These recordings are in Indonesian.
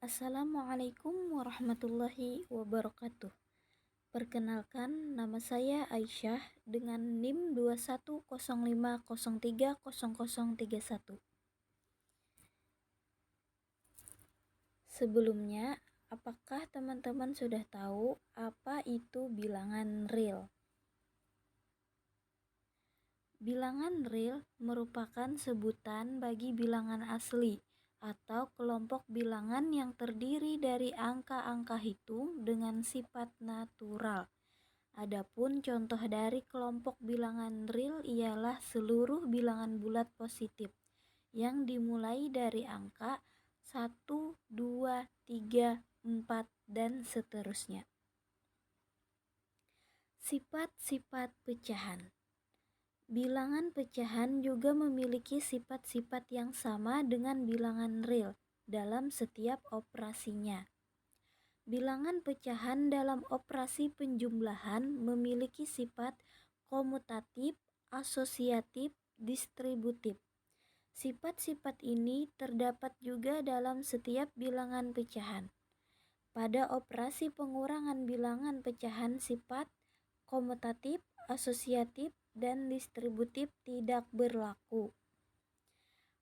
Assalamualaikum warahmatullahi wabarakatuh. Perkenalkan, nama saya Aisyah dengan NIM 2105030031. Sebelumnya, apakah teman-teman sudah tahu apa itu bilangan real? Bilangan real merupakan sebutan bagi bilangan asli atau kelompok bilangan yang terdiri dari angka-angka hitung dengan sifat natural. Adapun contoh dari kelompok bilangan real ialah seluruh bilangan bulat positif yang dimulai dari angka 1, 2, 3, 4, dan seterusnya. Sifat-sifat pecahan. Bilangan pecahan juga memiliki sifat-sifat yang sama dengan bilangan real dalam setiap operasinya. Bilangan pecahan dalam operasi penjumlahan memiliki sifat komutatif, asosiatif, distributif. Sifat-sifat ini terdapat juga dalam setiap bilangan pecahan. Pada operasi pengurangan bilangan pecahan, sifat komutatif, asosiatif, dan distributif tidak berlaku.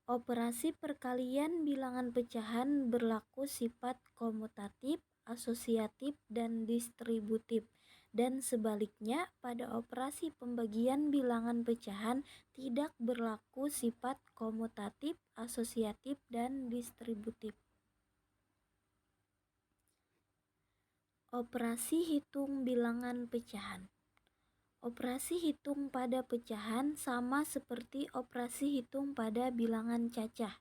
Operasi perkalian bilangan pecahan berlaku sifat komutatif, asosiatif, dan distributif. Dan sebaliknya, pada operasi pembagian bilangan pecahan tidak berlaku sifat komutatif, asosiatif, dan distributif. Operasi hitung bilangan pecahan. Operasi hitung pada pecahan sama seperti operasi hitung pada bilangan cacah.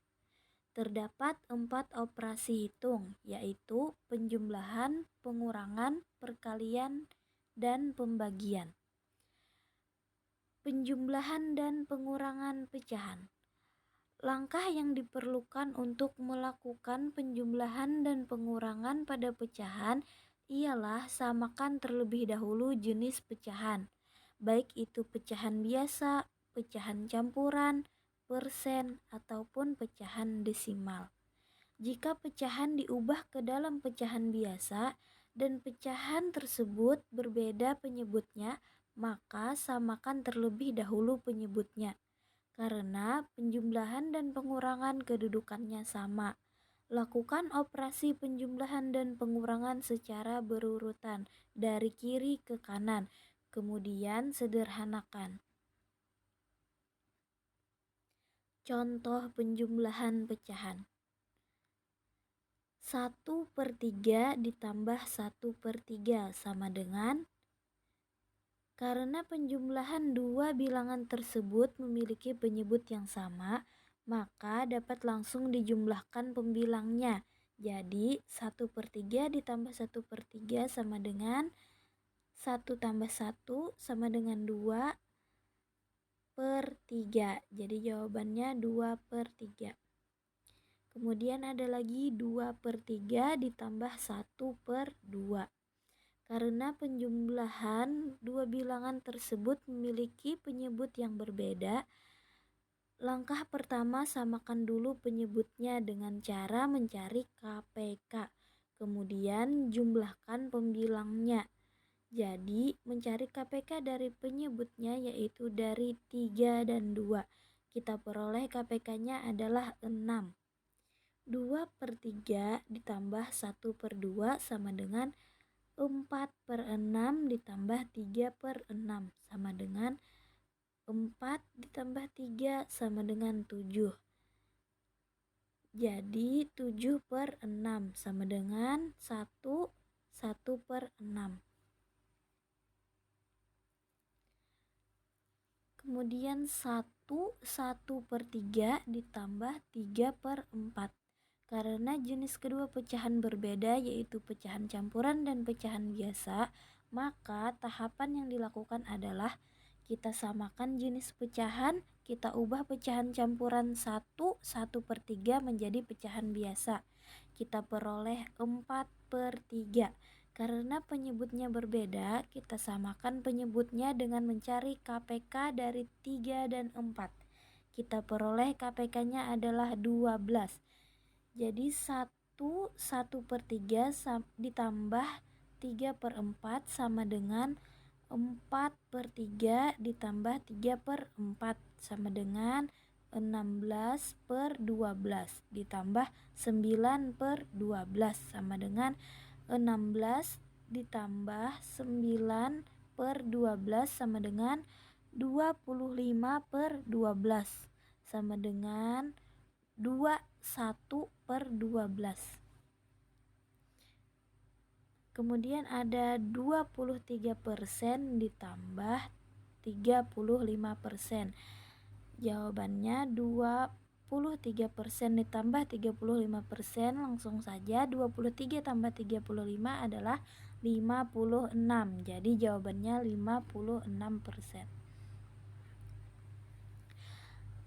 Terdapat 4 operasi hitung, yaitu penjumlahan, pengurangan, perkalian, dan pembagian. Penjumlahan dan pengurangan pecahan. Langkah yang diperlukan untuk melakukan penjumlahan dan pengurangan pada pecahan ialah samakan terlebih dahulu jenis pecahan, baik itu pecahan biasa, pecahan campuran, persen, ataupun pecahan desimal. Jika pecahan diubah ke dalam pecahan biasa dan pecahan tersebut berbeda penyebutnya, maka samakan terlebih dahulu penyebutnya. Karena penjumlahan dan pengurangan kedudukannya sama. Lakukan operasi penjumlahan dan pengurangan secara berurutan dari kiri ke kanan, kemudian sederhanakan. Contoh penjumlahan pecahan. 1/3 ditambah 1/3 sama dengan, karena penjumlahan dua bilangan tersebut memiliki penyebut yang sama, maka dapat langsung dijumlahkan pembilangnya. Jadi 1/3 ditambah 1/3 sama dengan 1 tambah 1 sama dengan 2/3. Jadi jawabannya 2/3. Kemudian ada lagi 2/3 ditambah 1/2. Karena penjumlahan dua bilangan tersebut memiliki penyebut yang berbeda, langkah pertama samakan dulu penyebutnya dengan cara mencari KPK. Kemudian jumlahkan pembilangnya. Jadi mencari KPK dari penyebutnya yaitu dari 3 dan 2. Kita peroleh KPK-nya adalah 6. 2/3 ditambah 1/2 sama dengan 4/6 ditambah 3/6 sama dengan 4 ditambah 3 sama dengan 7. Jadi 7/6 sama dengan 1/6. Kemudian 1/3 ditambah 3/4. Karena jenis kedua pecahan berbeda yaitu pecahan campuran dan pecahan biasa, maka tahapan yang dilakukan adalah kita samakan jenis pecahan, kita ubah pecahan campuran 1/3 menjadi pecahan biasa. Kita peroleh 4/3. Karena penyebutnya berbeda, kita samakan penyebutnya dengan mencari KPK dari 3 dan 4. Kita peroleh KPK-nya adalah 12. Jadi 1 1/3 ditambah 3/4 sama dengan 4/3 ditambah 3/4 sama dengan 16/12 ditambah 9/12 sama dengan 16 ditambah 9/12 sama dengan 25/12 sama dengan 21/12. Kemudian ada 23% ditambah 35%. Jawabannya 23% ditambah 35%, langsung saja 23 tambah 35 adalah 56. Jadi jawabannya 56%.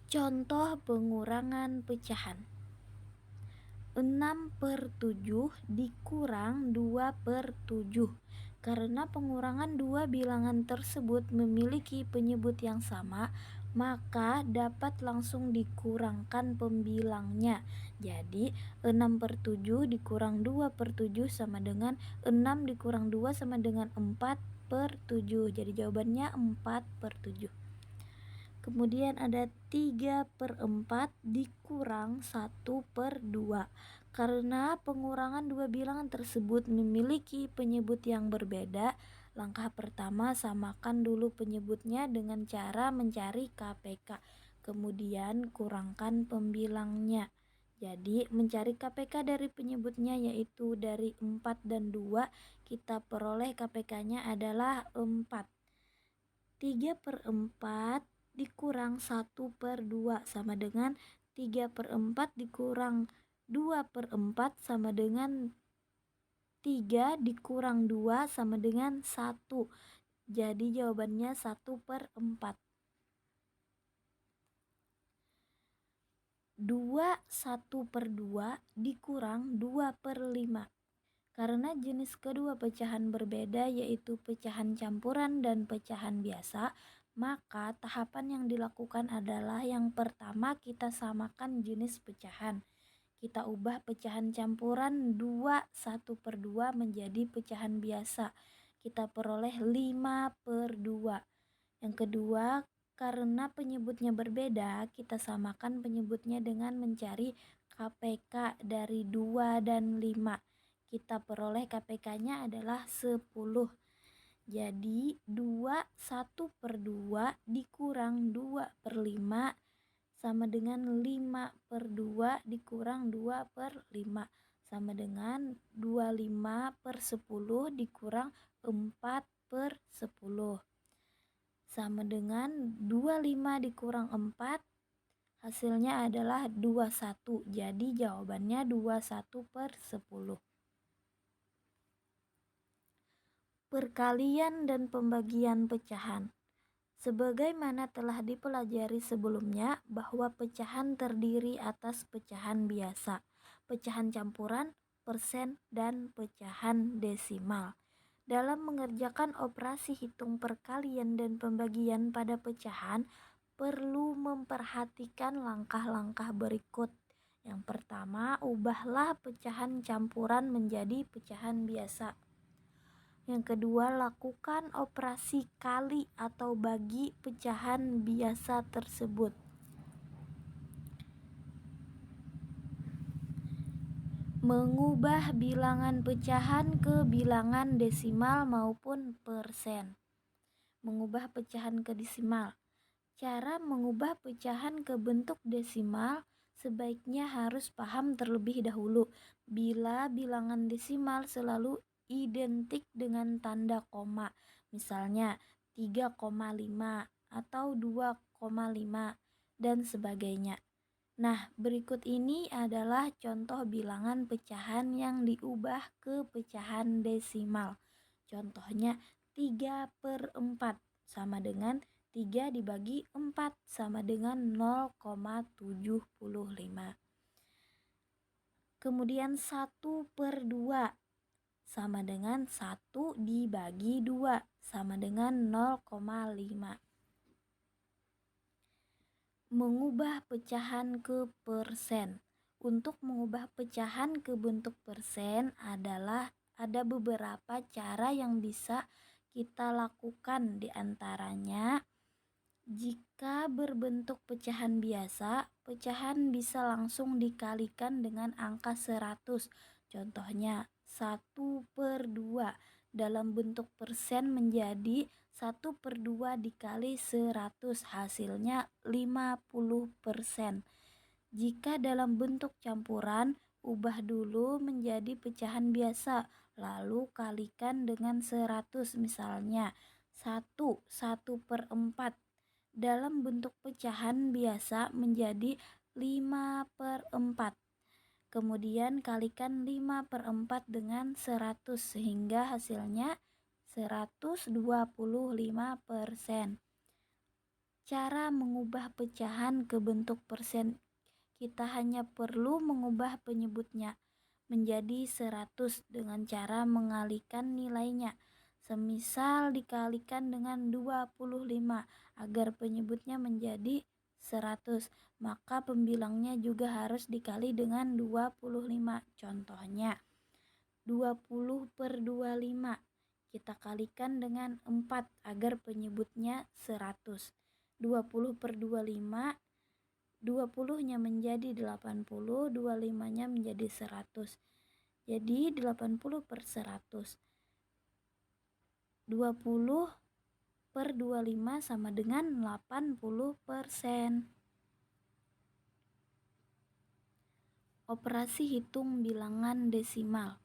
Contoh pengurangan pecahan. 6/7 dikurang 2/7. Karena pengurangan dua bilangan tersebut memiliki penyebut yang sama, maka dapat langsung dikurangkan pembilangnya. Jadi 6/7 dikurang 2/7 sama dengan 6 dikurang 2 sama dengan 4/7. Jadi jawabannya 4/7. Kemudian ada 3/4 dikurang 1/2. Karena pengurangan dua bilangan tersebut memiliki penyebut yang berbeda, langkah pertama samakan dulu penyebutnya dengan cara mencari KPK. Kemudian kurangkan pembilangnya. Jadi mencari KPK dari penyebutnya yaitu dari 4 dan 2, kita peroleh KPK-nya adalah 4. 3/4 dikurang 1/2 sama dengan 3/4 dikurang 2/4 sama dengan 3 dikurang 2 sama dengan 1. Jadi jawabannya 1/4. 1/2 dikurang 2/5. Karena jenis kedua pecahan berbeda yaitu pecahan campuran dan pecahan biasa, maka tahapan yang dilakukan adalah yang pertama kita samakan jenis pecahan. Kita ubah pecahan campuran 1/2 menjadi pecahan biasa. Kita peroleh 5/2. Yang kedua, karena penyebutnya berbeda, kita samakan penyebutnya dengan mencari KPK dari 2 dan 5. Kita peroleh KPK-nya adalah 10. Jadi 1/2 dikurang 2/5 sama dengan 5/2 dikurang 2/5 sama dengan 25/10 dikurang 4/10 sama dengan 25 dikurang 4, hasilnya adalah 21. Jadi jawabannya 21/10. Perkalian dan pembagian pecahan. Sebagaimana telah dipelajari sebelumnya bahwa pecahan terdiri atas pecahan biasa, pecahan campuran, persen, dan pecahan desimal. Dalam mengerjakan operasi hitung perkalian dan pembagian pada pecahan, perlu memperhatikan langkah-langkah berikut. Yang pertama, ubahlah pecahan campuran menjadi pecahan biasa. Yang kedua, lakukan operasi kali atau bagi pecahan biasa tersebut. Mengubah bilangan pecahan ke bilangan desimal maupun persen. Mengubah pecahan ke desimal. Cara mengubah pecahan ke bentuk desimal sebaiknya harus paham terlebih dahulu bila bilangan desimal selalu identik dengan tanda koma, misalnya 3,5 atau 2,5 dan sebagainya. Nah, berikut ini adalah contoh bilangan pecahan yang diubah ke pecahan desimal. Contohnya 3/4 sama dengan 3 dibagi 4 sama dengan 0,75. Kemudian 1/2 sama dengan 1 dibagi 2 sama dengan 0,5. Mengubah pecahan ke persen. Untuk mengubah pecahan ke bentuk persen adalah ada beberapa cara yang bisa kita lakukan, di antaranya jika berbentuk pecahan biasa, pecahan bisa langsung dikalikan dengan angka 100. Contohnya 1/2 dalam bentuk persen menjadi 1/2 dikali 100, hasilnya 50%. Jika dalam bentuk campuran, ubah dulu menjadi pecahan biasa, lalu kalikan dengan 100, misalnya 1/4 dalam bentuk pecahan biasa menjadi 5/4. Kemudian kalikan 5/4 dengan 100 sehingga hasilnya 125%. Cara mengubah pecahan ke bentuk persen, kita hanya perlu mengubah penyebutnya menjadi 100 dengan cara mengalihkan nilainya. Semisal dikalikan dengan 25 agar penyebutnya menjadi 100, maka pembilangnya juga harus dikali dengan 25. Contohnya 20/25 kita kalikan dengan 4 agar penyebutnya 100. 20/25, 20-nya menjadi 80, 25-nya menjadi 100. Jadi 80/100. 20/25 sama dengan 80%. Operasi hitung bilangan desimal.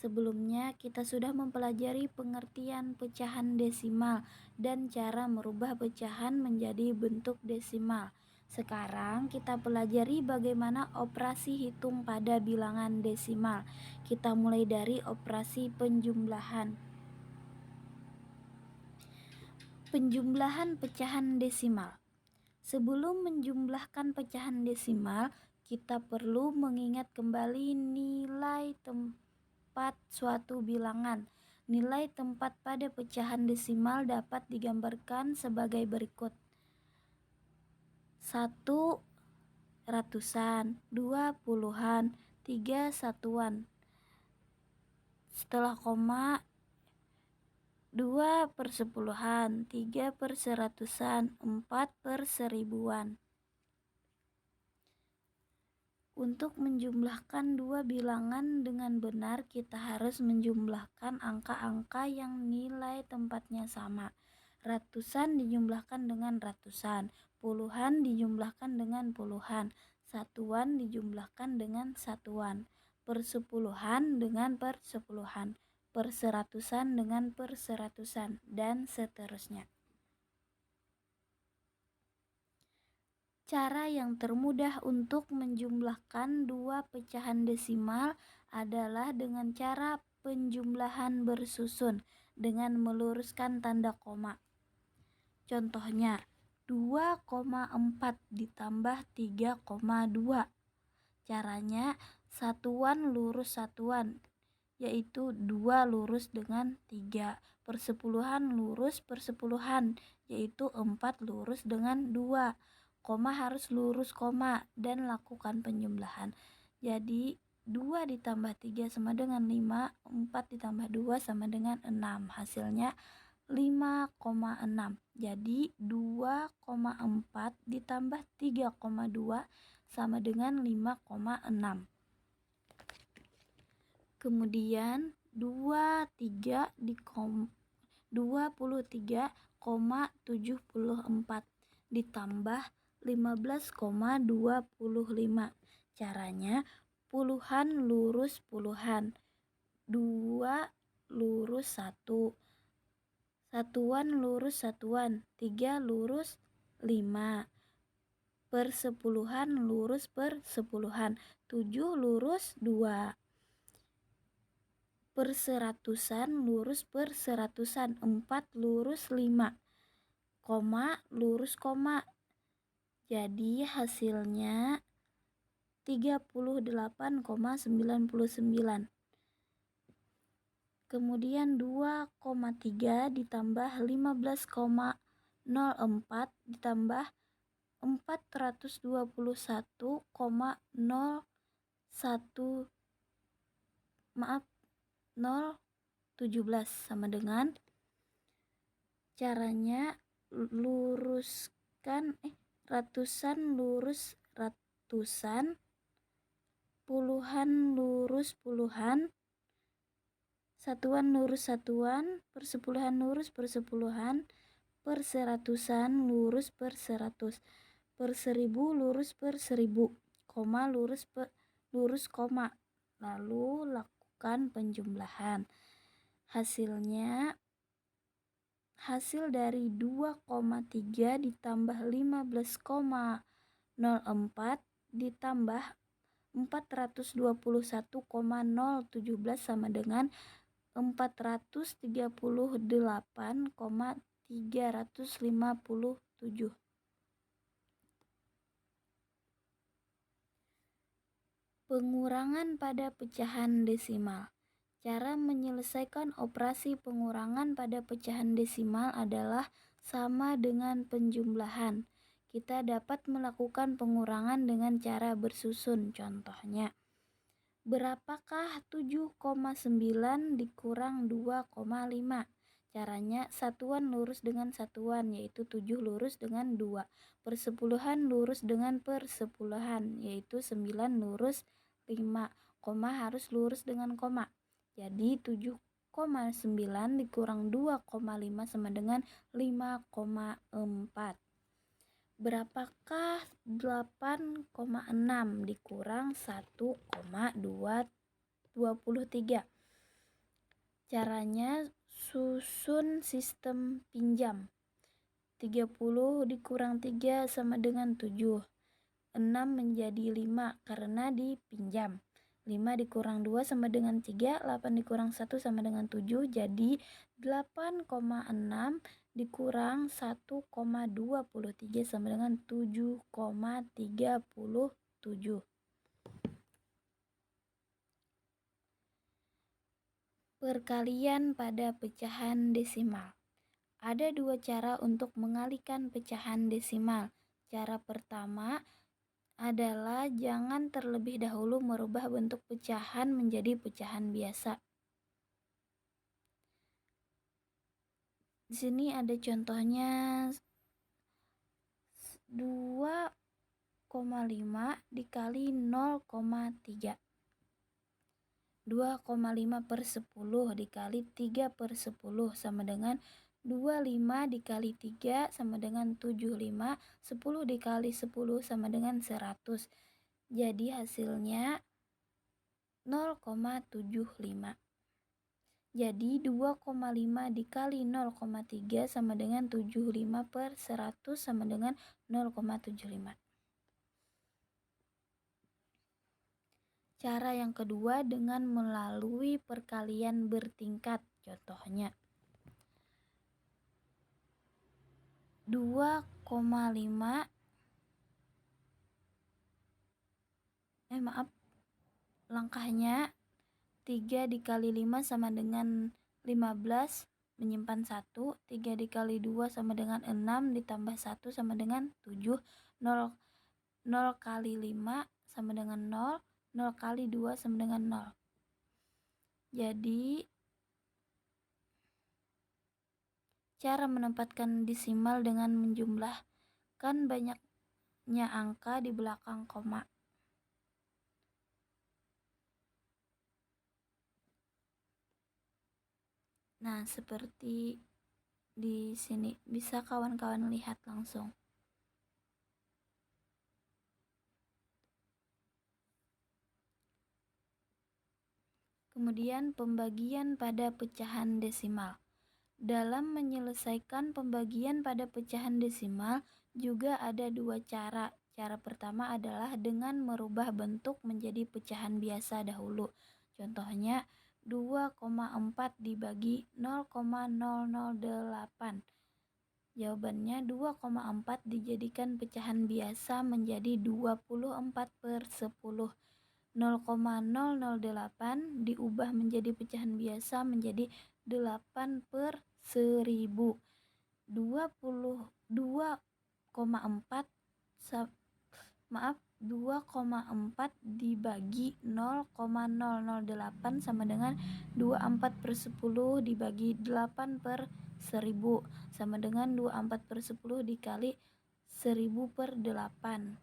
Sebelumnya kita sudah mempelajari pengertian pecahan desimal dan cara merubah pecahan menjadi bentuk desimal. Sekarang kita pelajari bagaimana operasi hitung pada bilangan desimal. Kita mulai dari operasi penjumlahan. Penjumlahan pecahan desimal. Sebelum menjumlahkan pecahan desimal, kita perlu mengingat kembali nilai tempat suatu bilangan. Nilai tempat pada pecahan desimal dapat digambarkan sebagai berikut. 1 ratusan, 2 puluhan, 3 satuan. Setelah koma, 2/10-an, 3/100-an, 4/1000-an. Untuk menjumlahkan dua bilangan dengan benar, kita harus menjumlahkan angka-angka yang nilai tempatnya sama. Ratusan dijumlahkan dengan ratusan, puluhan dijumlahkan dengan puluhan, satuan dijumlahkan dengan satuan, persepuluhan dengan persepuluhan, perseratusan dengan perseratusan, dan seterusnya. Cara yang termudah untuk menjumlahkan dua pecahan desimal adalah dengan cara penjumlahan bersusun dengan meluruskan tanda koma. Contohnya 2,4 ditambah 3,2. Caranya satuan lurus satuan, yaitu 2 lurus dengan 3. Persepuluhan lurus persepuluhan, yaitu 4 lurus dengan 2. Koma harus lurus koma dan lakukan penjumlahan. Jadi 2 ditambah 3 sama dengan 5, 4 ditambah 2 sama dengan 6. Hasilnya 5,6. Jadi 2,4 ditambah 3,2 sama dengan 5,6. Kemudian 23,74 ditambah 15,25. Caranya puluhan lurus puluhan, 2 lurus 1, satuan lurus satuan, 3 lurus 5, persepuluhan lurus persepuluhan, 7 lurus 2, perseratusan lurus perseratusan, 4 lurus 5, koma lurus koma. Jadi hasilnya 38,99. Kemudian 2,3 ditambah 15,04 ditambah 421,0 0,17 sama dengan caranya luruskan ratusan lurus ratusan, puluhan lurus puluhan, satuan lurus satuan, persepuluhan lurus persepuluhan, perseratusan lurus per seratus, per seribu lurus per seribu, koma lurus koma. Lalu lakukan penjumlahan. Hasil dari 2,3 ditambah 15,04 ditambah 421,017 sama dengan 438,357. Pengurangan pada pecahan desimal. Cara menyelesaikan operasi pengurangan pada pecahan desimal adalah sama dengan penjumlahan. Kita dapat melakukan pengurangan dengan cara bersusun. Contohnya, berapakah 7,9 dikurang 2,5? Caranya satuan lurus dengan satuan, yaitu 7 lurus dengan 2. Persepuluhan lurus dengan persepuluhan, yaitu 9 lurus 5. Koma harus lurus dengan koma. Jadi 7,9 dikurang 2,5 sama dengan 5,4. Berapakah 8,6 dikurang 1,223? Caranya susun sistem pinjam. 30 dikurang 3 sama dengan 7. 6 menjadi 5 karena dipinjam. 5 dikurang 2 sama dengan 3, 8 dikurang 1 sama dengan 7, jadi 8,6 dikurang 1,23 sama dengan 7,37. Perkalian pada pecahan desimal. Ada dua cara untuk mengalihkan pecahan desimal. Cara pertama adalah jangan terlebih dahulu merubah bentuk pecahan menjadi pecahan biasa. Di sini ada contohnya 2,5 dikali 0,3. 2,5 per 10 dikali 3 per 10 sama dengan 25 dikali 3 sama dengan 75, 10 dikali 10 sama dengan 100. Jadi hasilnya 0,75. Jadi 2,5 dikali 0,3 sama dengan 75 per 100 sama dengan 0,75. Cara yang kedua dengan melalui perkalian bertingkat. Contohnya 2,5 langkahnya 3 dikali 5 sama dengan 15, menyimpan 1, 3 dikali 2 sama dengan 6, ditambah 1 sama dengan 7, 0 kali 5 sama dengan 0, 0 kali 2 sama dengan 0. Jadi cara menempatkan desimal dengan menjumlahkan banyaknya angka di belakang koma. Nah, seperti di sini bisa kawan-kawan lihat langsung. Kemudian pembagian pada pecahan desimal. Dalam menyelesaikan pembagian pada pecahan desimal juga ada dua cara. Cara pertama adalah dengan merubah bentuk menjadi pecahan biasa dahulu. Contohnya 2,4 dibagi 0,008. Jawabannya 2,4 dijadikan pecahan biasa menjadi 24 per 10. 0,008 diubah menjadi pecahan biasa menjadi 8 per 1000. 22,4 2,4 dibagi 0,008 sama dengan 24/10 dibagi 8/1000 sama dengan 24/10 dikali 1000/8.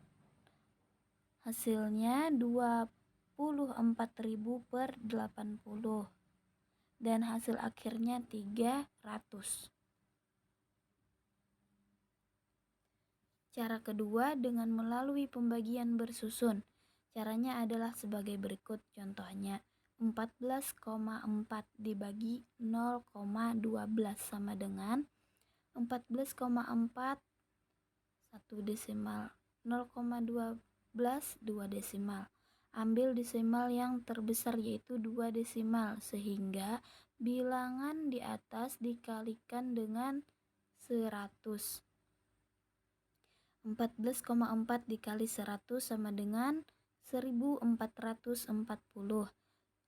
Hasilnya 24.000/80 dan hasil akhirnya 300. Cara kedua dengan melalui pembagian bersusun. Caranya adalah sebagai berikut. Contohnya 14,4 dibagi 0,12 sama dengan 14,4 1 desimal, 0,12 2 desimal. Ambil desimal yang terbesar yaitu 2 desimal sehingga bilangan di atas dikalikan dengan 100. 14,4 dikali 100 sama dengan 1440.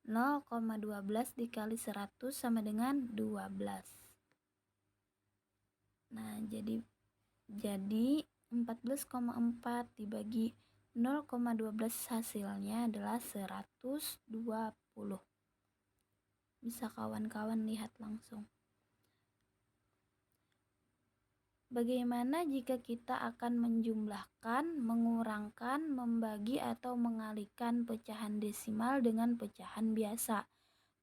0,12 dikali 100 sama dengan 12. Nah, jadi 14,4 dibagi 0,12 hasilnya adalah 120. Bisa kawan-kawan lihat langsung. Bagaimana jika kita akan menjumlahkan, mengurangkan, membagi atau mengalihkan pecahan desimal dengan pecahan biasa,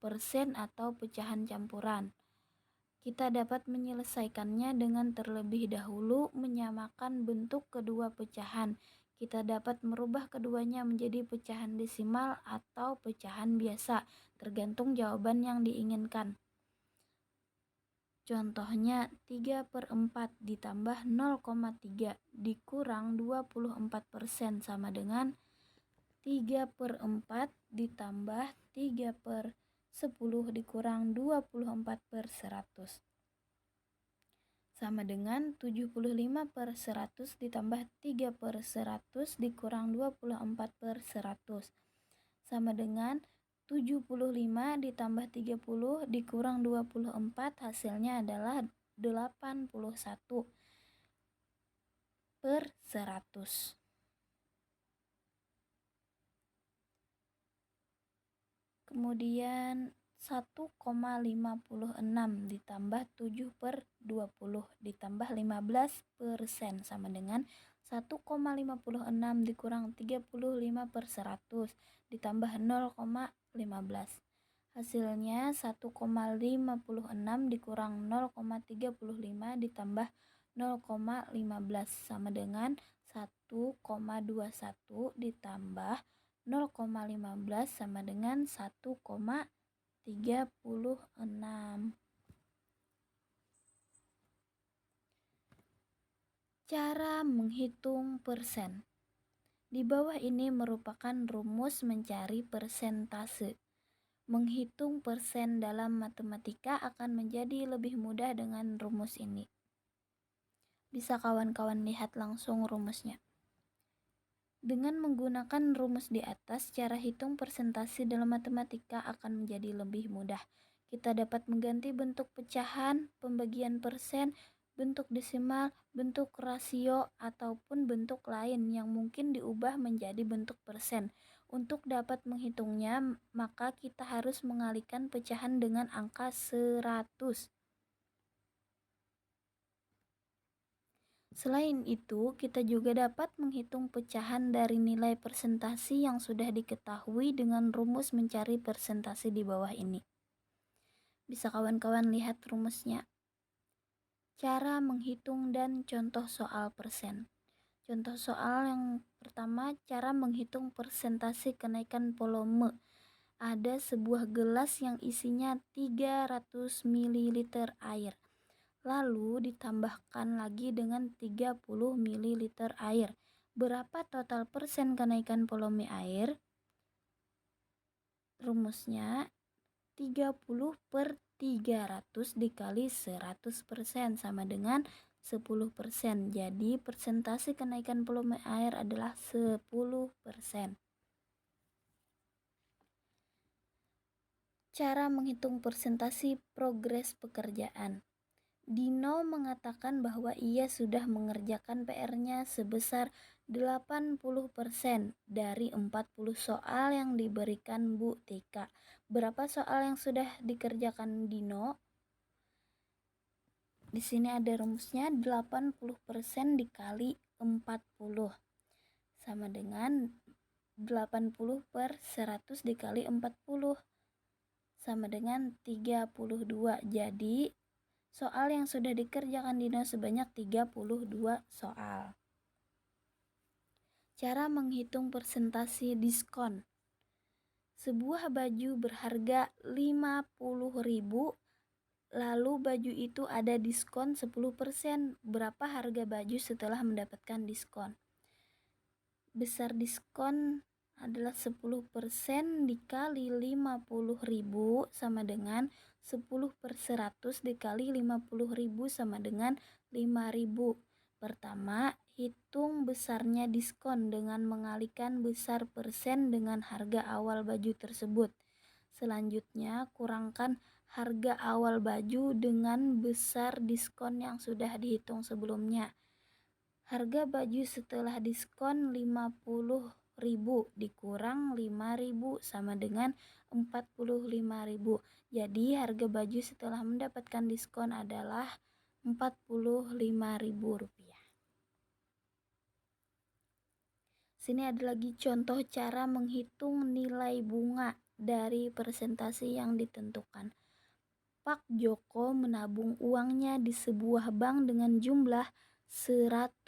persen atau pecahan campuran? Kita dapat menyelesaikannya dengan terlebih dahulu menyamakan bentuk kedua pecahan. Kita dapat merubah keduanya menjadi pecahan desimal atau pecahan biasa, tergantung jawaban yang diinginkan. Contohnya 3/4 ditambah 0,3 dikurang 24% sama dengan 3/4 ditambah 3/10 dikurang 24/100 sama dengan 75/100 ditambah 3/100 dikurang 24/100 sama dengan 75 ditambah 30 dikurang 24 hasilnya adalah 81/100. Kemudian 1,56 ditambah 7/20 ditambah 15% sama dengan 1,56 dikurang 35/100 ditambah 0,15. Hasilnya 1,56 dikurang 0,35 ditambah 0,15 sama dengan 1,21 ditambah 0,15 sama dengan 1,36. Cara menghitung persen. Di bawah ini merupakan rumus mencari persentase. Menghitung persen dalam matematika akan menjadi lebih mudah dengan rumus ini. Bisa kawan-kawan lihat langsung rumusnya. Dengan menggunakan rumus di atas, cara hitung persentase dalam matematika akan menjadi lebih mudah. Kita dapat mengganti bentuk pecahan, pembagian persen, bentuk desimal, bentuk rasio, ataupun bentuk lain yang mungkin diubah menjadi bentuk persen. Untuk dapat menghitungnya, maka kita harus mengalihkan pecahan dengan angka 100. Selain itu, kita juga dapat menghitung pecahan dari nilai persentase yang sudah diketahui dengan rumus mencari persentase di bawah ini. Bisa kawan-kawan lihat rumusnya. Cara menghitung dan contoh soal persen. Contoh soal yang pertama, cara menghitung persentase kenaikan volume. Ada sebuah gelas yang isinya 300 ml air. Lalu ditambahkan lagi dengan 30 ml air. Berapa total persen kenaikan volume air? Rumusnya 30/300 dikali 100% sama dengan 10%. Jadi persentase kenaikan volume air adalah 10%. Cara menghitung persentase progres pekerjaan. Dino mengatakan bahwa ia sudah mengerjakan PR-nya sebesar 80% dari 40 soal yang diberikan Bu Tika. Berapa soal yang sudah dikerjakan Dino? Di sini ada rumusnya, 80% dikali 40 sama dengan 80 per 100 dikali 40 sama dengan 32. Jadi soal yang sudah dikerjakan Dino sebanyak 32 soal. Cara menghitung persentase diskon. Sebuah baju berharga 50.000, lalu baju itu ada diskon 10%. Berapa harga baju setelah mendapatkan diskon? Besar diskon adalah 10% dikali 50.000 sama dengan 10 per 100 dikali 50.000 sama dengan 5.000. Pertama, hitung besarnya diskon dengan mengalikan besar persen dengan harga awal baju tersebut. Selanjutnya, kurangkan harga awal baju dengan besar diskon yang sudah dihitung sebelumnya. Harga baju setelah diskon 50.000 dikurang 5.000 sama dengan 45.000. Jadi harga baju setelah mendapatkan diskon adalah Rp45.000. Sini ada lagi contoh cara menghitung nilai bunga dari persentase yang ditentukan. Pak Joko menabung uangnya di sebuah bank dengan jumlah 100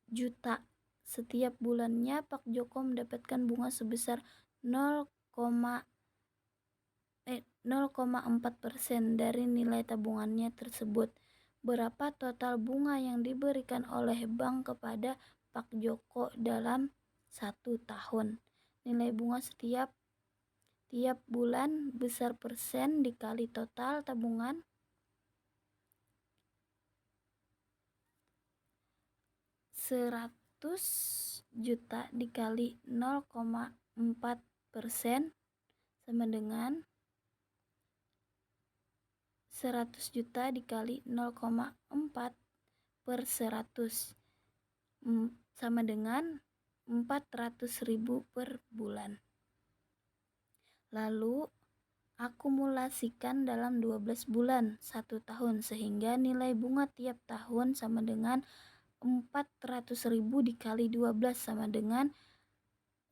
juta. Setiap bulannya Pak Joko mendapatkan bunga sebesar 0,4% dari nilai tabungannya tersebut. Berapa total bunga yang diberikan oleh bank kepada Pak Joko dalam 1 tahun? Nilai bunga tiap bulan besar persen dikali total tabungan. 100 juta dikali 0,4% sama dengan 100 juta dikali 0,4 per 100 sama dengan 400.000 per bulan. Lalu akumulasikan dalam 12 bulan 1 tahun sehingga nilai bunga tiap tahun sama dengan 400.000 dikali 12 sama dengan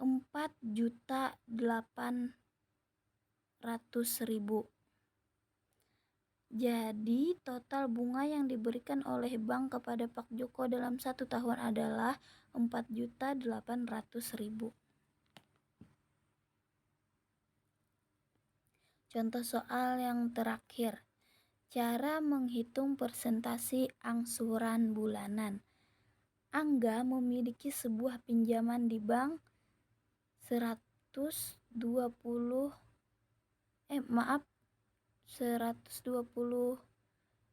4.800.000. Jadi total bunga yang diberikan oleh bank kepada Pak Joko dalam 1 tahun adalah 4.800.000. Contoh soal yang terakhir. Cara menghitung persentase angsuran bulanan. Angga memiliki sebuah pinjaman di bank 120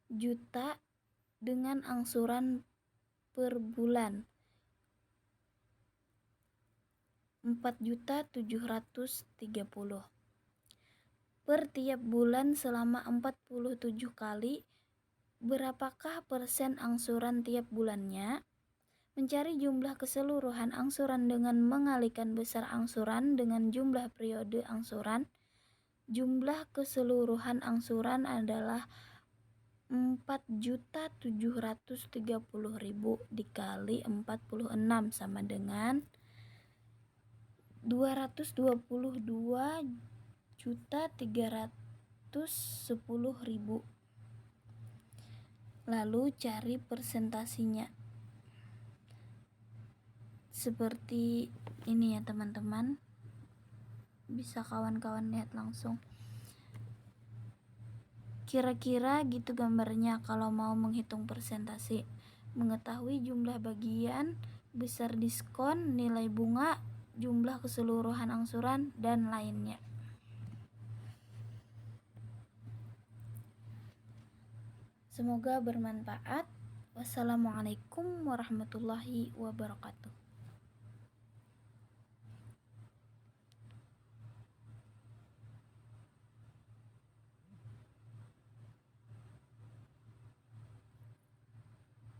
juta dengan angsuran per bulan 4.730. Per tiap bulan selama 47 kali, berapakah persen angsuran tiap bulannya? Mencari jumlah keseluruhan angsuran dengan mengalikan besar angsuran dengan jumlah periode angsuran. Jumlah keseluruhan angsuran adalah 4.730.000 dikali 46 sama dengan 222.310.000. Lalu cari persentasenya. Seperti ini ya teman-teman. Bisa kawan-kawan lihat langsung. Kira-kira gitu gambarnya kalau mau menghitung persentase. Mengetahui jumlah bagian, besar diskon, nilai bunga, jumlah keseluruhan angsuran, dan lainnya. Semoga bermanfaat. Wassalamualaikum warahmatullahi wabarakatuh.